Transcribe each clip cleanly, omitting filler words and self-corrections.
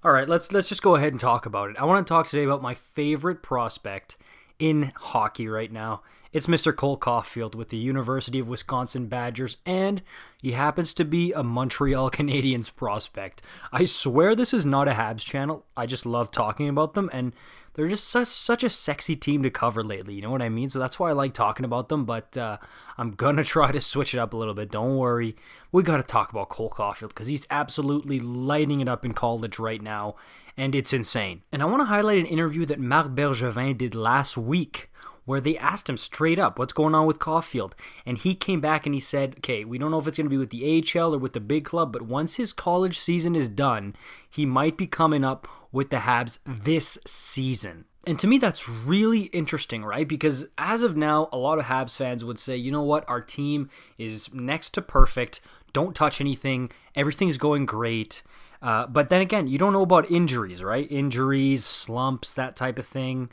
All right, let's just go ahead and talk about it. I want to talk today about my favorite prospect in hockey right now. It's Mr. Cole Caufield with the University of Wisconsin Badgers, and he happens to be a Montreal Canadiens prospect. I swear this is not a Habs channel. I just love talking about them, and they're just such a sexy team to cover lately, you know what I mean? So that's why I like talking about them, but I'm going to try to switch it up a little bit. Don't worry. We got to talk about Cole Caufield because he's absolutely lighting it up in college right now, and it's insane. And I want to highlight an interview that Marc Bergevin did last week where they asked him straight up, what's going on with Caufield? And he came back and he said, okay, we don't know if it's going to be with the AHL or with the big club, but once his college season is done, he might be coming up with the Habs this season. And to me, that's really interesting, right? Because as of now, a lot of Habs fans would say, you know what, our team is next to perfect, don't touch anything, everything's going great. But then again, you don't know about injuries, right? Injuries, slumps, that type of thing.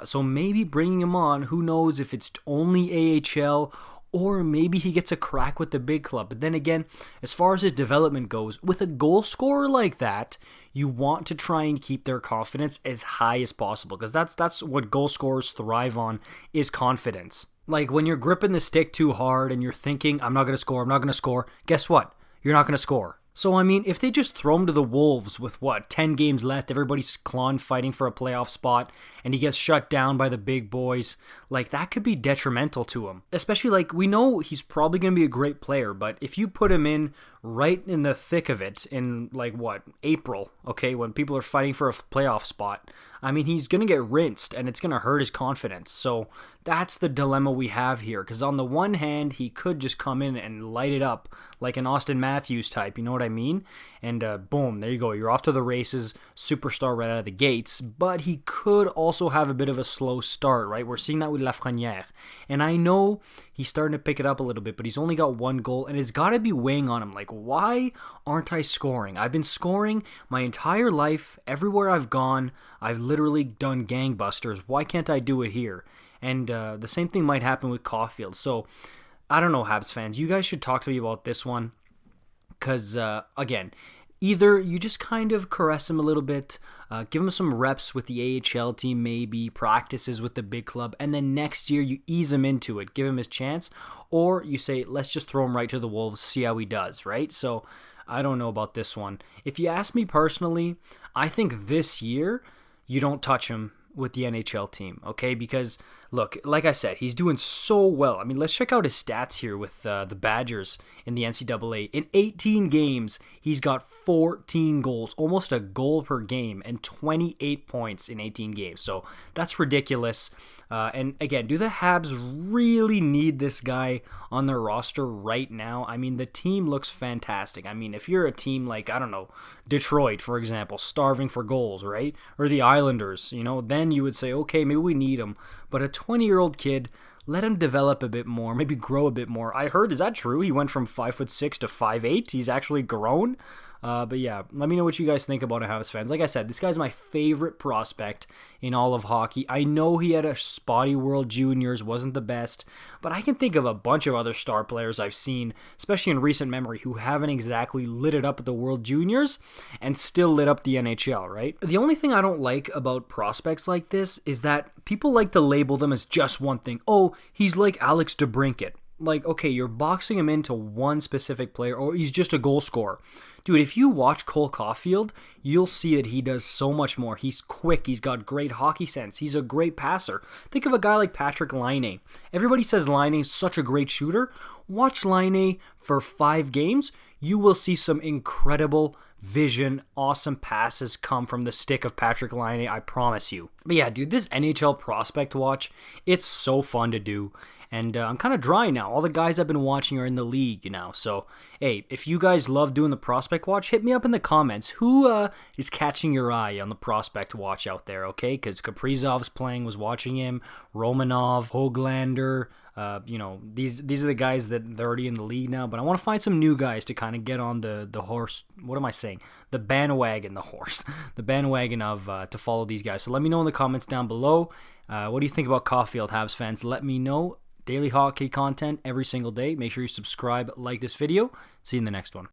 So maybe bringing him on, who knows if it's only AHL or maybe he gets a crack with the big club. But then again, as far as his development goes, with a goal scorer like that, you want to try and keep their confidence as high as possible because that's what goal scorers thrive on is confidence. Like when you're gripping the stick too hard and you're thinking, I'm not going to score, guess what? You're not going to score. So, I mean, if they just throw him to the Wolves with, 10 games left, everybody's clawing fighting for a playoff spot, and he gets shut down by the big boys, like, that could be detrimental to him. Especially, like, we know he's probably going to be a great player, but if you put him in right in the thick of it in, April, okay, when people are fighting for a playoff spot, I mean, he's going to get rinsed, and it's going to hurt his confidence. So that's the dilemma we have here, because on the one hand, he could just come in and light it up like an Austin Matthews type, you know what I mean? And boom, there you go. You're off to the races, superstar right out of the gates, but he could also have a bit of a slow start, right? We're seeing that with Lafrenière, and I know he's starting to pick it up a little bit, but he's only got one goal, and it's got to be weighing on him. Like, why aren't I scoring? I've been scoring my entire life. Everywhere I've gone, I've literally done gangbusters. Why can't I do it here? And the same thing might happen with Caufield. So, I don't know, Habs fans. You guys should talk to me about this one. Because, again, either you just kind of caress him a little bit, give him some reps with the AHL team maybe, practices with the big club, and then next year you ease him into it, give him his chance, or you say, let's just throw him right to the Wolves, see how he does, right? So, I don't know about this one. If you ask me personally, I think this year you don't touch him with the NHL team, okay? Because, look, like I said, he's doing so well. I mean, let's check out his stats here with the Badgers in the NCAA. In 18 games, he's got 14 goals, almost a goal per game, and 28 points in 18 games. So that's ridiculous. And again, do the Habs really need this guy on their roster right now? I mean, the team looks fantastic. I mean, if you're a team like, I don't know, Detroit, for example, starving for goals, right? Or the Islanders, then you would say, okay, maybe we need him. But a 20-year-old kid, let him develop a bit more, maybe grow a bit more. I heard, is that true? He went from 5'6" to 5'8". He's actually grown. But yeah, let me know what you guys think about it, Habs fans. Like I said, this guy's my favorite prospect in all of hockey. I know he had a spotty World Juniors, wasn't the best, but I can think of a bunch of other star players I've seen, especially in recent memory, who haven't exactly lit it up at the World Juniors and still lit up the NHL, right? The only thing I don't like about prospects like this is that people like to label them as just one thing. Oh, he's like Alex DeBrincat. Like, okay, you're boxing him into one specific player, or he's just a goal scorer. Dude, if you watch Cole Caufield, you'll see that he does so much more. He's quick. He's got great hockey sense. He's a great passer. Think of a guy like Patrick Laine. Everybody says Laine's such a great shooter. Watch Laine for 5 games. You will see some incredible vision, awesome passes come from the stick of Patrick Laine, I promise you. But yeah, dude, this NHL prospect watch, it's so fun to do. And I'm kind of dry now. All the guys I've been watching are in the league now. So, hey, if you guys love doing the prospect watch, hit me up in the comments. Who is catching your eye on the prospect watch out there, okay? Because Kaprizov's playing, was watching him. Romanov, Hoglander, these are the guys that they're already in the league now. But I want to find some new guys to kind of get on the horse. What am I saying? The bandwagon, the horse. The bandwagon of to follow these guys. So let me know in the comments down below. What do you think about Caufield, Habs fans? Let me know. Daily hockey content every single day. Make sure you subscribe, like this video. See you in the next one.